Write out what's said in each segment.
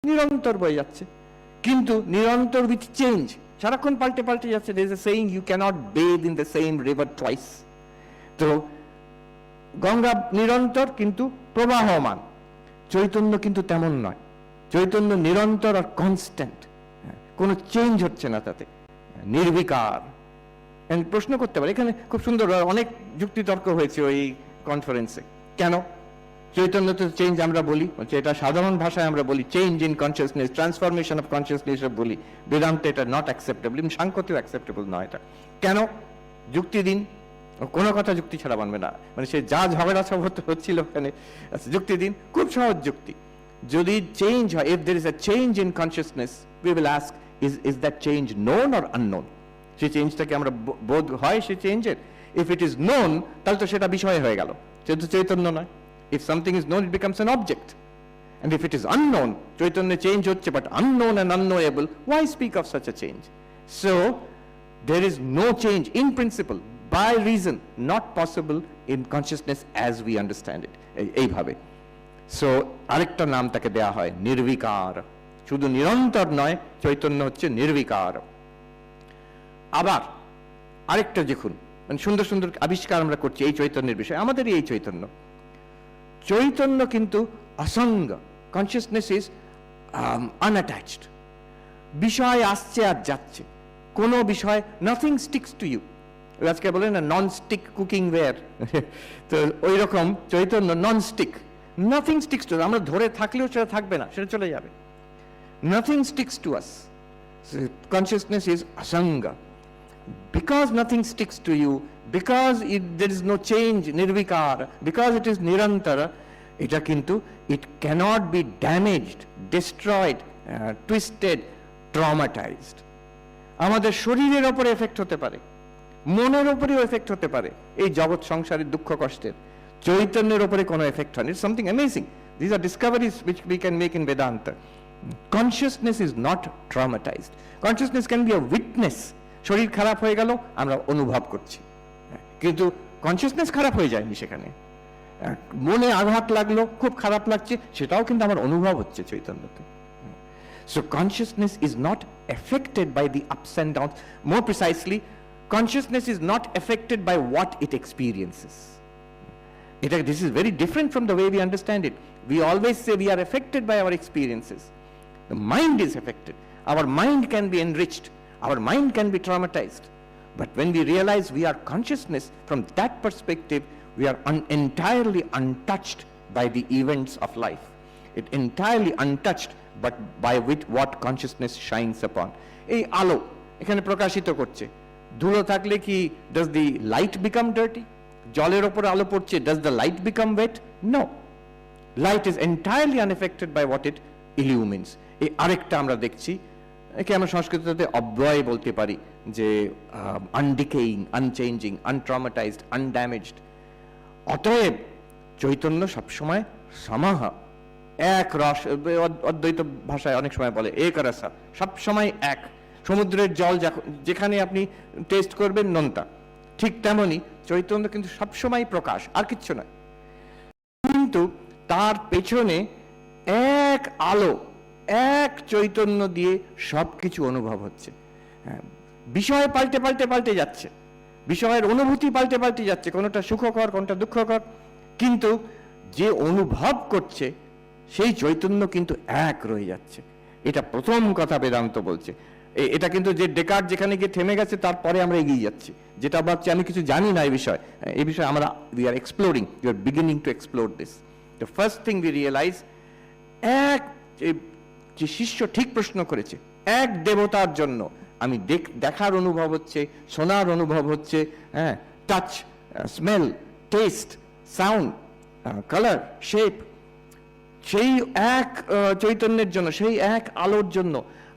নিরন্তর বয়ে যাচ্ছে, কিন্তু নিরন্তর উইথ চেঞ্জ, সারাক্ষণ পাল্টে পাল্টে যাচ্ছে। there is a saying, you cannot bathe in the same river twice. তো গঙ্গা নিরন্তর কিন্তু প্রবাহমান, চৈতন্য কিন্তু তেমন নয়। চৈতন্য নিরন্তর আর কনস্ট্যান্ট, কোনো চেঞ্জ হচ্ছে না তাতে, নির্বিকার। প্রশ্ন করতে পারে, এখানে খুব সুন্দর অনেক যুক্তিতর্ক হয়েছে ওই কনফারেন্সে। কেন চৈতন্য তো চেঞ্জ আমরা বলি, এটা সাধারণ ভাষায় আমরা বলি change in consciousness, transformation of consciousness বলি, বেদান্তে এটা নট অ্যাকসেপ্টেবল, সাংখ্যতেও অ্যাকসেপ্টেবল নয় এটা। কেন? যুক্তি দিন। কোনো কথা যুক্তি ছাড়া মানবে না, মানে সে যা ঝগড়া সব হচ্ছিল ওখানে, যুক্তি দিন, খুব সহজ যুক্তি। যদি চেঞ্জ হয়, if there is a change in consciousness, we will ask, is that change known or unknown? সেই চেঞ্জটাকে আমরা বোধ হয় সেই চেঞ্জের, if it is known তাহলে তো সেটা বিষয় হয়ে গেল, সেটা তো চৈতন্য নয়। If something is known, it becomes an object. And if it is unknown, Chaitanya change হচ্ছে but unknown and unknowable, why speak of such a change? So there is no change in principle, by reason, not possible in consciousness as we understand it, এইভাবে। So আরেকটা নাম তাকে দেয়া হয় নির্বিকার। শুধু নিরন্তর নয়, চৈতন্য হচ্ছে নির্বিকার। আবার আরেকটা দেখুন, মানে সুন্দর সুন্দর আবিষ্কার আমরা করছি এই চৈতন্যের বিষয়ে, আমাদেরই এই চৈতন্য। চৈতন্য কিন্তু অসঙ্গ, কনসিয়াসনেস ইজ আনঅ্যাটাচড। বিষয় আসছে আর যাচ্ছে, কোনো বিষয়, নাথিং স্টিক্স টু ইউ। আজকে বলে না নন স্টিক কুকিং ওয়্যার, তো ওই রকম চৈতন্য non stick, nothing sticks to, আমরা ধরে থাকলেও সেটা থাকবে না, সেটা চলে যাবে। Nothing sticks to us, consciousness is অসঙ্গ। Because nothing sticks to you, because there is no change, nirvikar, because it is nirantara, এটা কিন্তু it cannot be damaged, destroyed, twisted, traumatized. আমাদের শরীরের উপরে এফেক্ট হতে পারে, মনের উপরেও এফেক্ট হতে পারে, এই জগৎ সংসারের দুঃখ কষ্টের। চৈতন্যের উপরে কোনো এফেক্ট হয়নি। It's something amazing. These are discoveries which we can make in Vedanta. Consciousness is not traumatized. Consciousness can be a witness. শরীর খারাপ হয়ে গেল, আমরা অনুভব করছি, কিন্তু কনসিয়াসনেস খারাপ হয়ে যায়নি সেখানে। মনে আঘাত লাগলো, খুব খারাপ লাগছে, সেটাও কিন্তু আমার অনুভব হচ্ছে চৈতন্যতে। So consciousness is not affected by the ups and downs. More precisely, consciousness is not affected by what it experiences. এটা, this is very different from the way we understand it. We always say we are affected by our experiences. The mind is affected, our mind can be enriched, our mind can be traumatized, but when we realize we are consciousness, from that perspective we are entirely untouched by the events of life. It entirely untouched, but by with what consciousness shines upon. এই আলো এখানে প্রকাশিত করছে, ধুলো থাকলে কি does the light become dirty? জলের উপর আলো পড়ছে, does the light become wet? No, light is entirely unaffected by what it illumines. এই আরেকটা আমরা দেখছি, একে আমরা সংস্কৃততে অব্যয় বলতে পারি, যে আনডিকেইং, আনচেঞ্জিং, আনট্রমাটাইজড, আনড্যামেজড। অতএব চৈতন্য সবসময় সমাহ, এক রস, অদ্বৈত ভাষায় অনেক সময় বলে এক রসা, সবসময় এক। সমুদ্রের জল যেখানে আপনি টেস্ট করবেন নোনতা, ঠিক তেমনি চৈতন্য কিন্তু সবসময় প্রকাশ, আর কিচ্ছু নয়, কিন্তু তার পেছনে এক আলো, এক চৈতন্য দিয়ে সবকিছু অনুভব হচ্ছে। বিষয় পাল্টে পাল্টে পাল্টে যাচ্ছে, বিষয়ের অনুভূতি পাল্টে পাল্টে যাচ্ছে, কোনোটা সুখকর, কোনোটা দুঃখকর, কিন্তু যে অনুভব করছে সেই চৈতন্য কিন্তু এক রয়ে যাচ্ছে। এটা প্রথম কথা বেদান্ত বলছে। এটা কিন্তু যে ডেকার্ট যেখানে গিয়ে থেমে গেছে, তারপরে আমরা এগিয়ে যাচ্ছি, যেটা ভাবছি আমি কিছু জানি না এই বিষয়ে আমরা we are exploring, you are beginning to explore this. The first thing we realise, এক যে শিষ্য ঠিক প্রশ্ন করেছে, এক দেবতার জন্য আমি দেখার অনুভব হচ্ছে, শোনার অনুভব হচ্ছে, হ্যাঁ, touch, smell, test, sound, colour, shape, সেই এক চৈতন্যের জন্য, সেই এক আলোর জন্য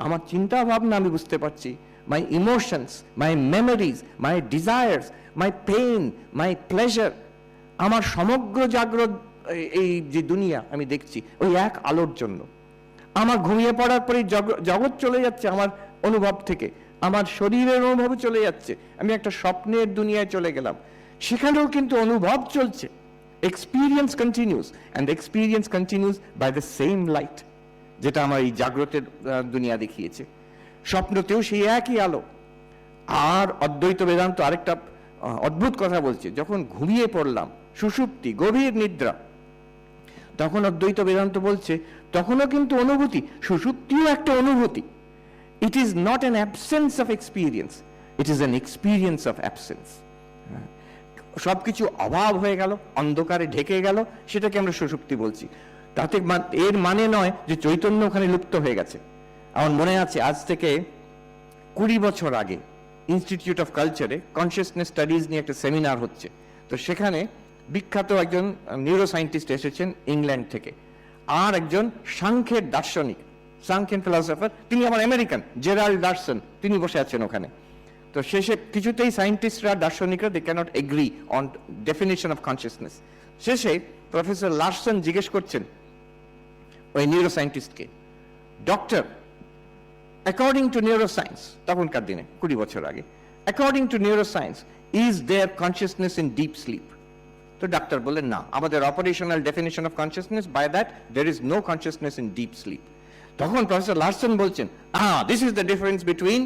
আমার চিন্তা ভাবনা আমি বুঝতে পারছি, my emotions, my memories, my desires, my pain, my pleasure, আমার সমগ্র জাগ্রত এই যে দুনিয়া আমি দেখছি ওই এক আলোর জন্য। আমার ঘুমিয়ে পড়ার পরে জগৎ চলে যাচ্ছে আমার অনুভব থেকে, আমার শরীরের অনুভব চলে যাচ্ছে, আমি একটা স্বপ্নের দুনিয়ায় চলে গেলাম, সেখানেও কিন্তু অনুভব চলছে। Experience continues, and the experience continues by the same light. যেটা আমার এই জাগ্রতের দুনিয়া দেখিয়েছে, স্বপ্নতেও সেই একই আলো। আর অদ্বৈত বেদান্ত আরেকটা অদ্ভুত কথা বলছে, যখন ঘুমিয়ে পড়লাম, সুষুপ্তি, গভীর নিদ্রা, তখন অদ্বৈত বেদান্ত বলছে তখনও কিন্তু অনুভূতি, সুষুপ্তিও একটা অনুভূতি। It is not an absence of experience, it is an experience of absence. সবকিছু অভাব হয়ে গেল, অন্ধকারে ঢেকে গেল, সেটাকে আমরা সুষুপ্তি বলছি। তাতে এর মানে নয় যে চৈতন্য ওখানে লুপ্ত হয়ে গেছে। আমার মনে আছে আজ থেকে 20 বছর আগে ইনস্টিটিউট অফ কালচারে কনসিয়াসনেস স্টাডিজ নিয়ে একটা সেমিনার হচ্ছে। তো সেখানে বিখ্যাত একজন নিউরো সায়েন্টিস্ট এসেছেন ইংল্যান্ড থেকে, আর একজন সাংখ্যের দার্শনিক, সাংখ্যেন ফিলসফার, তিনি আমার আমেরিকান, জেরাল্ড লারসন, তিনি বসে আছেন ওখানে। তো শেষে কিছুতেই সায়েন্টিস্টরা, দার্শনিকরা, they cannot agree on definition of consciousness. শেষে প্রফেসর লারসন জিজ্ঞেস করছেন ওই নিউরো সায়েন্টিস্টকে, ডক্টর, অ্যাকর্ডিং টু নিউরোসায়েন্স, তখনকার দিনে 20 বছর আগে, according to neuroscience, is there consciousness in deep sleep? তো ডাক্তার বললেন, না, আমাদের operational definition of consciousness, by that there is no consciousness in deep sleep. তখন প্রফেসর লারসন বলছেন, this is the difference between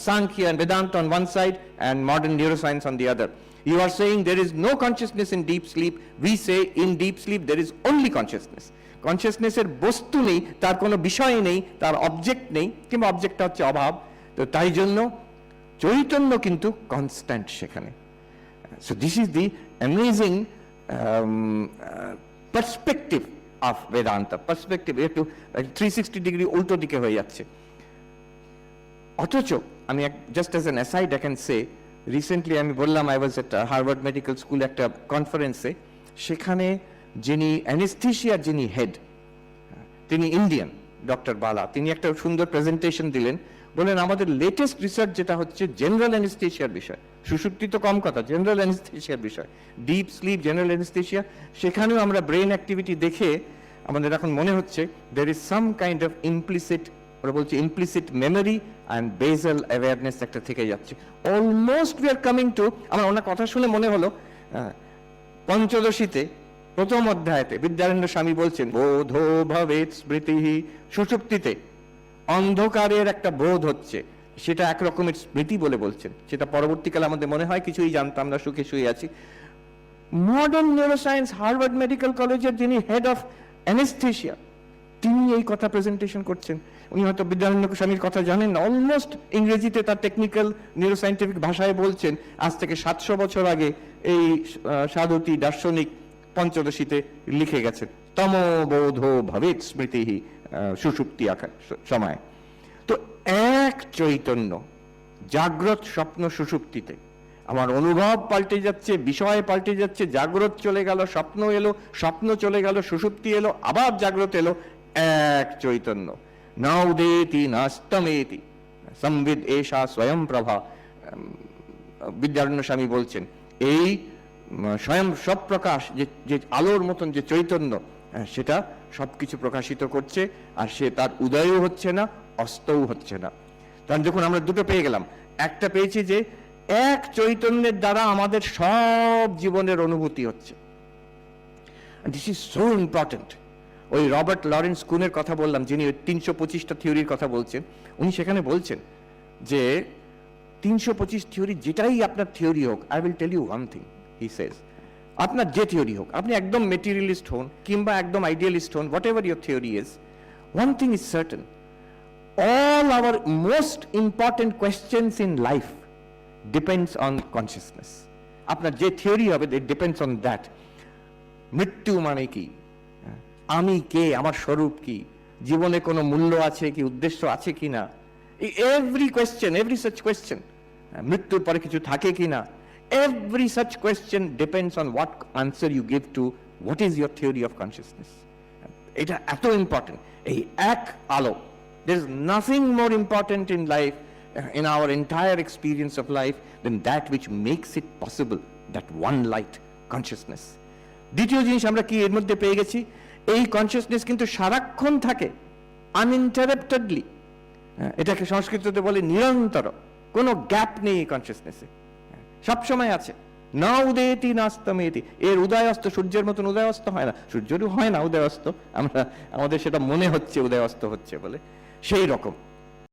Sankhya and Vedanta on one side and modern neuroscience on the other. You are saying there is no consciousness in deep sleep. We say in deep sleep there is only consciousness. Consciousness এর বস্তু নেই, তার কোনো বিষয় নেই, তার object নেই, কিংবা অবজেক্টটা হচ্ছে অভাব। তো তাই জন্য চৈতন্য কিন্তু কনস্ট্যান্ট সেখানে। So this is the amazing perspective of Vedanta. Perspective একটু 360 ডিগ্রি উল্টো দিকে হয়ে যাচ্ছে। অথচ আমি just as an aside I can say, recently আমি বললাম I was at Harvard medical school একটা কনফারেন্সে, সেখানে যিনি অ্যানেস্থেশিয়ার যিনি হেড, তিনি ইন্ডিয়ান, ডক্টর বালা, তিনি একটা সুন্দর প্রেজেন্টেশন দিলেন। বললেন আমাদের লেটেস্ট রিসার্চ যেটা হচ্ছে জেনারেল অ্যানেস্থেশিয়ার বিষয়, সুষুপ্তি তো কম কথা, জেনারেল অ্যানেস্থেশিয়ার বিষয়, ডিপ স্লিপ, জেনারেল অ্যানেস্থেশিয়া, সেখানেও আমরা ব্রেন অ্যাক্টিভিটি দেখে আমাদের এখন মনে হচ্ছে there is some kind of implicit, ওরা বলছে implicit memory and basal awareness একটা থেকে যাচ্ছে। Almost we are coming to, আমার ওনার কথা শুনে মনে হলো পঞ্চদশীতে প্রথম অধ্যায়তে বিদ্যারণ্য স্বামী বলছেন বোধো ভবেৎ স্মৃতিহি, সুষুপ্তিতে অন্ধকারের একটা বোধ হচ্ছে, সেটা এক রকমের স্মৃতি বলে বলছেন। সেটা পরবর্তীকালে আমাদের মনে হয় কিছুই জানতাম না, সুখে শুয়ে আছি। মডার্ন নিউরোসায়েন্স, হার্ভার্ড মেডিকেল কলেজের যিনি হেড অফ অ্যানেস্থেশিয়া, তিনি এই কথা প্রেজেন্টেশন করছেন। উনি হয়তো বিদ্যারণ্য স্বামীর কথা জানেন না, অলমোস্ট ইংরেজিতে তার টেকনিক্যাল নিউরোসায়েন্টিফিক ভাষায় বলছেন আজ থেকে 700 বছর আগে এই সাধুতি দার্শনিক পঞ্চদশীতে লিখে গেছেন, তমবোধ ভবেৎ স্মৃতিহি, সুষুপ্তি আকার সময়। তো এক চৈতন্য, জাগ্রত স্বপ্ন সুষুপ্তিতে আমার অনুভব পাল্টে যাচ্ছে, বিষয় পাল্টে যাচ্ছে, জাগ্রত চলে গেল, স্বপ্ন এলো, স্বপ্ন চলে গেল, সুষুপ্তি এলো, আবার জাগ্রত এলো, এক চৈতন্য। নৌদেতি নাস্তমেতি সংবিদ এষা স্বয়ং প্রভা, বিদ্যারণ্য স্বামী বলছেন এই স্বয়ং সব প্রকাশ, যে আলোর মতন যে চৈতন্য, সেটা সবকিছু প্রকাশিত করছে, আর সে তার উদয়ও হচ্ছে না, অস্তও হচ্ছে না। কারণ যখন আমরা দুটো পেয়ে গেলাম, একটা পেয়েছি যে এক চৈতন্যের দ্বারা আমাদের সব জীবনের অনুভূতি হচ্ছে, দিস ইজ সো ইম্পর্টেন্ট। ওই রবার্ট লরেন্স কুনের কথা বললাম, যিনি 325টা থিওরির কথা বলছেন, উনি সেখানে বলছেন যে 325 থিওরি যেটাই আপনার থিওরি হোক, I will tell you one thing, he says, আপনার যে থিওরি হোক, আপনি একদম মেটেরিয়ালিস্ট হন কিংবা একদম আইডিয়ালিস্ট হন, what ever your theory is, one thing is certain, all our most important questions in life depends on consciousness. আপনার যে থিওরি হবে, it depends on that. মৃত্যু মানে কি, আমি কে, আমার স্বরূপ কি, জীবনে কোনো মূল্য আছে কি, উদ্দেশ্য আছে কি না, every question, every such question, মৃত্যুর পরে কিছু থাকে কি না, every such question depends on what answer you give to what is your theory of consciousness. এটা এত ইম্পর্টেন্ট, এই এক আলো। There is nothing more important in life, in our entire experience of life, than that which makes it possible, that one light, consciousness. দ্বিতীয় জিনিস আমরা কি এর মধ্যে পেয়ে গেছি, এই কনসিয়াসনেস কিন্তু সারাক্ষণ থাকে, আনইন্টারাপ্টেডলি, এটাকে সংস্কৃততে বলে নিরন্তর, কোনো গ্যাপ নেই এই কনসিয়াসনেসে, সবসময় আছে। না উদয়তি নাস্তমেতি, এর উদয় অস্ত সূর্যের মতন উদয় অস্ত হয় না, সূর্যেরও হয় না উদয় অস্ত, আমরা আমাদের সেটা মনে হচ্ছে উদয় অস্ত হচ্ছে বলে, সেই রকম